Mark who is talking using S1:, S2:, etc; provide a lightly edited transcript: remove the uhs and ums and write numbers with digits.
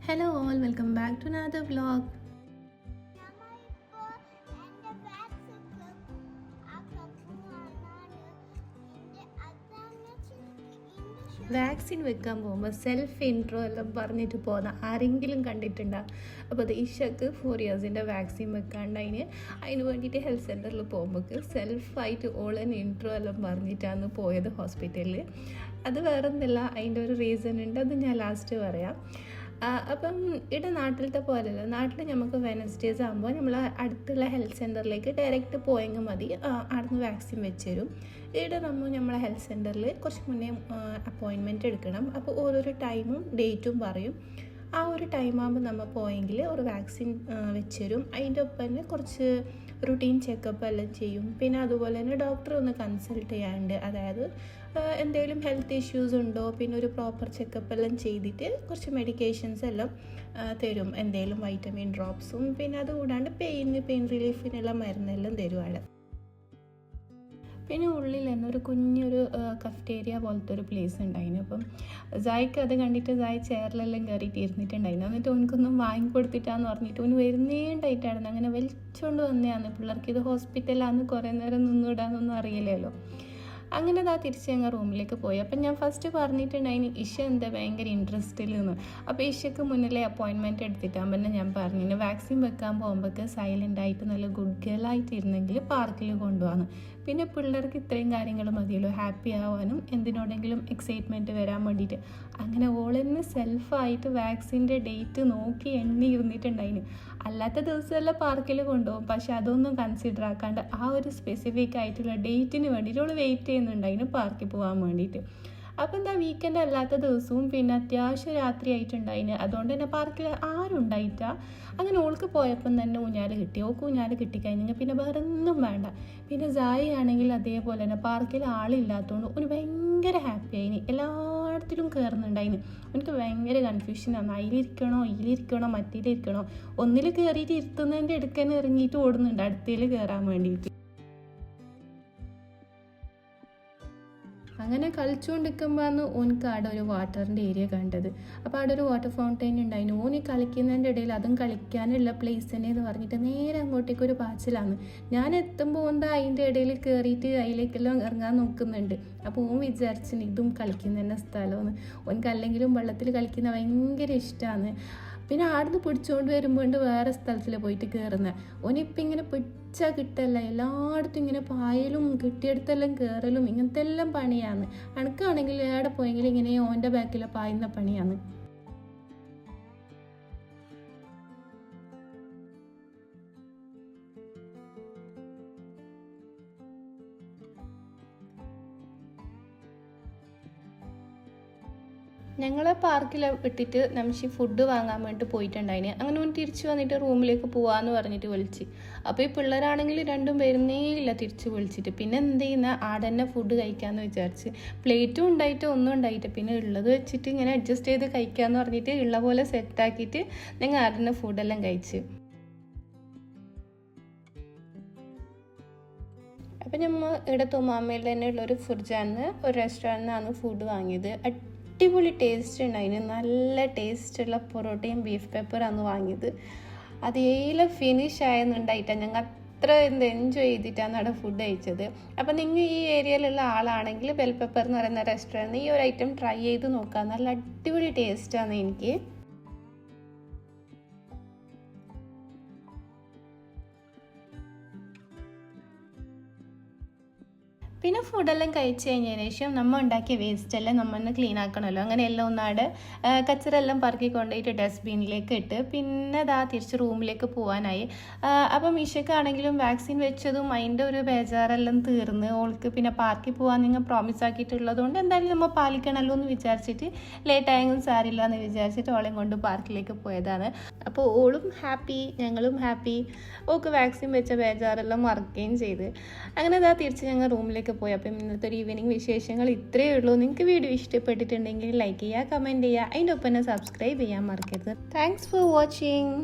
S1: Hello all, welcome back to another vlog. Vaccine വെക്കാൻ പോകുമ്പോൾ self intro എല്ലാം പറഞ്ഞിട്ട് പോകുന്ന ആരെങ്കിലും കണ്ടിട്ടുണ്ടാകും. അപ്പോൾ അത് ഇഷക്ക് 4 ഇയേഴ്സിൻ്റെ വാക്സിൻ വെക്കാണ്ട് അതിന് വേണ്ടിയിട്ട് ഹെൽത്ത് സെൻറ്ററിൽ പോകുമ്പോൾ സെൽഫായിട്ട് ഓളൻ ഇൻട്രോ എല്ലാം പറഞ്ഞിട്ടാണ് പോയത് ഹോസ്പിറ്റലിൽ. അത് വേറൊന്നുമില്ല, അതിൻ്റെ ഒരു റീസൺ ഉണ്ട്, അത് ഞാൻ ലാസ്റ്റ് പറയാം. അപ്പം ഇവിടെ നാട്ടിലത്തെ പോലെയല്ല. നാട്ടിൽ നമുക്ക് വെനസ്ഡേസ് ആകുമ്പോൾ നമ്മൾ അടുത്തുള്ള ഹെൽത്ത് സെൻറ്ററിലേക്ക് ഡയറക്റ്റ് പോയെങ്കിൽ മതി, അവിടുന്ന് വാക്സിൻ വെച്ച് തരും. ഇവിടെ നമ്മളെ ഹെൽത്ത് സെൻറ്ററിൽ കുറച്ച് മുന്നേ അപ്പോയിൻമെൻറ്റ് എടുക്കണം. അപ്പോൾ ഓരോരോ ടൈമും ഡേറ്റും പറയും. ആ ഒരു ടൈം ആകുമ്പോൾ നമ്മൾ പോയെങ്കിൽ ഒരു വാക്സിൻ വെച്ച് തരും. അതിൻ്റെ ഒപ്പം തന്നെ കുറച്ച് റുട്ടീൻ ചെക്കപ്പ് എല്ലാം ചെയ്യും. പിന്നെ അതുപോലെ തന്നെ ഡോക്ടറെ ഒന്ന് കൺസൾട്ട് ചെയ്യാറുണ്ട്. അതായത് എന്തെങ്കിലും ഹെൽത്ത് ഇഷ്യൂസ് ഉണ്ടോ, പിന്നെ ഒരു പ്രോപ്പർ ചെക്കപ്പ് എല്ലാം ചെയ്തിട്ട് കുറച്ച് മെഡിക്കേഷൻസ് എല്ലാം തരും. എന്തെങ്കിലും വൈറ്റമിൻ ഡ്രോപ്സും പിന്നെ അതുകൂടാണ്ട് പെയിൻ റിലീഫിനുള്ള മരുന്നെല്ലാം തരുവാണ്. പിന്നെ ഉള്ളിൽ തന്നെ ഒരു കുഞ്ഞൊരു കഫ്റ്റേരിയ പോലത്തെ ഒരു പ്ലേസ് ഉണ്ടായിരുന്നു. അപ്പം സായിക്ക് അത് കണ്ടിട്ട് സായി ചെയറിലെല്ലാം കയറിയിട്ട് ഇരുന്നിട്ടുണ്ടായിരുന്നു. എന്നിട്ട് ഓനക്കൊന്നും വാങ്ങിക്കൊടുത്തിട്ടാന്ന് പറഞ്ഞിട്ട് ഓന് വരുന്നേണ്ടായിട്ടായിരുന്നു അങ്ങനെ വലിച്ചുകൊണ്ട് വന്നതാണ്. പിള്ളേർക്ക് ഇത് ഹോസ്പിറ്റലാന്ന് കുറേ നേരം നിന്നിടാന്നൊന്നും അറിയില്ലല്ലോ. അങ്ങനെ തിരിച്ച് ഞങ്ങൾ റൂമിലേക്ക് പോയി. അപ്പം ഞാൻ ഫസ്റ്റ് പറഞ്ഞിട്ടുണ്ടായിന് ഇഷ എന്താ ഭയങ്കര ഇൻട്രസ്റ്റിൽ നിന്ന്. അപ്പോൾ ഇഷയ്ക്ക് മുന്നിലെ അപ്പോയിൻമെൻറ്റ് എടുത്തിട്ടാകുമ്പോൾ പിന്നെ ഞാൻ പറഞ്ഞു വാക്സിൻ വെക്കാൻ പോകുമ്പോഴേക്ക് സൈലൻ്റായിട്ട് നല്ല ഗുഡ് ഗേൾ ആയിട്ടിരുന്നെങ്കിൽ പാർക്കിൽ കൊണ്ടുപോകാന്ന്. പിന്നെ പിള്ളേർക്ക് ഇത്രയും കാര്യങ്ങൾ മതിയല്ലോ, ഹാപ്പി ആവാനും എന്തിനോടെങ്കിലും എക്സൈറ്റ്മെൻറ്റ് വരാൻ വേണ്ടിയിട്ട്. അങ്ങനെ ഓളെന്നെ സെൽഫായിട്ട് വാക്സിൻ്റെ ഡേറ്റ് നോക്കി എണ്ണി ഇരുന്നിട്ടുണ്ടായിന്. അല്ലാത്ത ദിവസമെല്ലാം പാർക്കിൽ കൊണ്ടുപോകും, പക്ഷെ അതൊന്നും കൺസിഡർ ആക്കാണ്ട് ആ ഒരു സ്പെസിഫിക് ആയിട്ടുള്ള ഡേറ്റിന് വേണ്ടിയിട്ട് അവൾ വെയിറ്റ് ചെയ്യുന്നുണ്ടായിരുന്നു പാർക്കിൽ പോകാൻ വേണ്ടിയിട്ട്. അപ്പം വീക്കെൻഡ് അല്ലാത്ത ദിവസവും പിന്നെ അത്യാവശ്യം രാത്രി ആയിട്ടുണ്ടായിന്. അതുകൊണ്ട് തന്നെ പാർക്കിൽ ആരും ഉണ്ടായിട്ടാ. അങ്ങനെ ഓൾക്ക് പോയപ്പം തന്നെ ഊഞ്ഞാല് കിട്ടി. ഓൾക്ക് ഊഞ്ഞാല് കിട്ടിക്കഴിഞ്ഞെങ്കിൽ പിന്നെ വേറെ ഒന്നും വേണ്ട. പിന്നെ സായി ആണെങ്കിൽ അതേപോലെ തന്നെ പാർക്കിൽ ആളില്ലാത്തതുകൊണ്ട് ഒരു ഭയങ്കര ഹാപ്പി ആയിന്. എല്ലായിടത്തിലും കയറുന്നുണ്ടായിന്. എനിക്ക് ഭയങ്കര കൺഫ്യൂഷനാണ്, ഇതിലിരിക്കണോ മറ്റേലിരിക്കണോ. ഒന്നിൽ കയറിയിട്ട് ഇരുത്തുന്നതിൻ്റെ അടുക്കന്നെ ഇറങ്ങിയിട്ട് ഓടുന്നുണ്ട് അടുത്തേൽ കയറാൻ വേണ്ടിയിട്ട്. അങ്ങനെ കളിച്ചുകൊണ്ടിരിക്കുമ്പോഴാണ് ഓനക്ക് അവിടെ ഒരു വാട്ടറിൻ്റെ ഏരിയ കണ്ടത്. അപ്പോൾ അവിടെ ഒരു വാട്ടർ ഫൗണ്ടെയിൻ ഉണ്ടായിരുന്നു. ഓന് കളിക്കുന്നതിൻ്റെ ഇടയിൽ അതും കളിക്കാനുള്ള പ്ലേസ് തന്നെ എന്ന് പറഞ്ഞിട്ട് നേരെ അങ്ങോട്ടേക്ക് ഒരു പാച്ചിലാണ്. ഞാൻ എത്തുമ്പോൾ അതിൻ്റെ ഇടയിൽ കയറിയിട്ട് അതിലേക്കെല്ലാം ഇറങ്ങാൻ നോക്കുന്നുണ്ട്. അപ്പോൾ ഓൻ വിചാരിച്ചു ഇതും കളിക്കുന്ന തന്നെ സ്ഥലമെന്ന്. ഓനക്ക് അല്ലെങ്കിലും വെള്ളത്തിൽ കളിക്കുന്ന ഭയങ്കര ഇഷ്ടമാണ്. പിന്നെ ആടുന്ന് പിടിച്ചുകൊണ്ട് വരുമ്പോൾ വേറെ സ്ഥലത്തിൽ പോയിട്ട് കയറുന്നത്. ഓനിപ്പം ഇങ്ങനെ പിടിച്ചാൽ കിട്ടല്ല, എല്ലായിടത്തും ഇങ്ങനെ പായലും കിട്ടിയെടുത്തെല്ലാം കയറലും ഇങ്ങനത്തെ എല്ലാം പണിയാണ്. അനക്കാണെങ്കിൽ എവിടെ പോയെങ്കിലും ഇങ്ങനെ ഓൻ്റെ ബാക്കിൽ പായുന്ന പണിയാണ്. ഞങ്ങളെ പാർക്കിൽ വിട്ടിട്ട് നംഷി ഫുഡ് വാങ്ങാൻ വേണ്ടിയിട്ട് പോയിട്ടുണ്ടായിന്. അങ്ങനെ ഒന്ന് തിരിച്ചു വന്നിട്ട് റൂമിലേക്ക് പോവാന്ന് പറഞ്ഞിട്ട് വിളിച്ച്. അപ്പോൾ ഈ പിള്ളേരാണെങ്കിൽ രണ്ടും വരുന്നേ ഇല്ല തിരിച്ച് വിളിച്ചിട്ട്. പിന്നെ എന്ത് ചെയ്യുന്ന ആടന്നെ ഫുഡ് കഴിക്കാമെന്ന് വിചാരിച്ച്. പ്ലേറ്റും ഉണ്ടായിട്ട് ഒന്നും ഉണ്ടായിട്ട് പിന്നെ ഉള്ളത് വെച്ചിട്ട് ഇങ്ങനെ അഡ്ജസ്റ്റ് ചെയ്ത് കഴിക്കാമെന്ന് പറഞ്ഞിട്ട് ഉള്ള പോലെ സെറ്റാക്കിയിട്ട് ഞങ്ങൾ ആടന്നെ ഫുഡെല്ലാം കഴിച്ച്. അപ്പം നമ്മൾ ഇവിടെ തുമാമയിൽ തന്നെ ഉള്ളൊരു ഫുർജാന്ന് ഒരു റെസ്റ്റോറൻറ്റിൽ നിന്നാണ് ഫുഡ് വാങ്ങിയത്. അടിപൊളി ടേസ്റ്റ് ഉണ്ടായിന്. നല്ല ടേസ്റ്റുള്ള പൊറോട്ടയും ബീഫ് പെപ്പറാണ് വാങ്ങിയത്. അത് ഏല ഫിനിഷ് ആയെന്നുണ്ടായിട്ടാണ് ഞങ്ങൾ അത്ര എൻജോയ് ചെയ്തിട്ടാണ് അവിടെ ഫുഡ് കഴിച്ചത്. അപ്പം നിങ്ങൾ ഈ ഏരിയയിലുള്ള ആളാണെങ്കിൽ ബെൽ പെപ്പർ എന്ന് പറയുന്ന റെസ്റ്റോറൻറ്റിൽ ഈ ഒരു ഐറ്റം ട്രൈ ചെയ്ത് നോക്കാം. നല്ല അടിപൊളി ടേസ്റ്റാണ് എനിക്ക്. പിന്നെ ഫുഡെല്ലാം കഴിച്ച് കഴിഞ്ഞതിന് ശേഷം നമ്മൾ ഉണ്ടാക്കിയ വേസ്റ്റെല്ലാം നമ്മൾ തന്നെ ക്ലീൻ ആക്കണമല്ലോ. അങ്ങനെ എല്ലാം ഒന്നാടെ കച്ചറെല്ലാം പറക്കി കൊണ്ടുപോയിട്ട് ഡസ്റ്റ്ബിന്നിലേക്ക് ഇട്ട് പിന്നെ തിരിച്ച് റൂമിലേക്ക് പോകാനായി. അപ്പം ഇഷക്കാണെങ്കിലും വാക്സിൻ വെച്ചതും അതിൻ്റെ ഒരു ബേജാറെല്ലാം തീർന്ന് ഓൾക്ക് പിന്നെ പാർക്കിൽ പോകാൻ നിങ്ങൾ പ്രോമിസ് ആക്കിയിട്ടുള്ളത് കൊണ്ട് എന്തായാലും നമ്മൾ പാലിക്കണമല്ലോ എന്ന് വിചാരിച്ചിട്ട് ലേറ്റായെങ്കിലും സാരില്ല എന്ന് വിചാരിച്ചിട്ട് ഓളെയും കൊണ്ട് പാർക്കിലേക്ക് പോയതാണ്. അപ്പോൾ ഓളും ഹാപ്പി, ഞങ്ങളും ഹാപ്പി. ഓൾക്ക് വാക്സിൻ വെച്ച ബേജാറെല്ലാം മറക്കുകയും ചെയ്ത്. അങ്ങനെ തിരിച്ച് ഞങ്ങൾ റൂമിലേക്ക് പോയി. അപ്പം ഇന്നത്തെ ഒരു ഈവനിങ് വിശേഷങ്ങൾ ഇത്രയേ ഉള്ളൂ. നിങ്ങൾക്ക് വീഡിയോ ഇഷ്ടപ്പെട്ടിട്ടുണ്ടെങ്കിൽ ലൈക്ക് ചെയ്യുക, കമൻറ്റ് ചെയ്യുക, അതിൻ്റെ ഒപ്പം തന്നെ സബ്സ്ക്രൈബ് ചെയ്യാൻ മറക്കരുത്. Thanks for watching.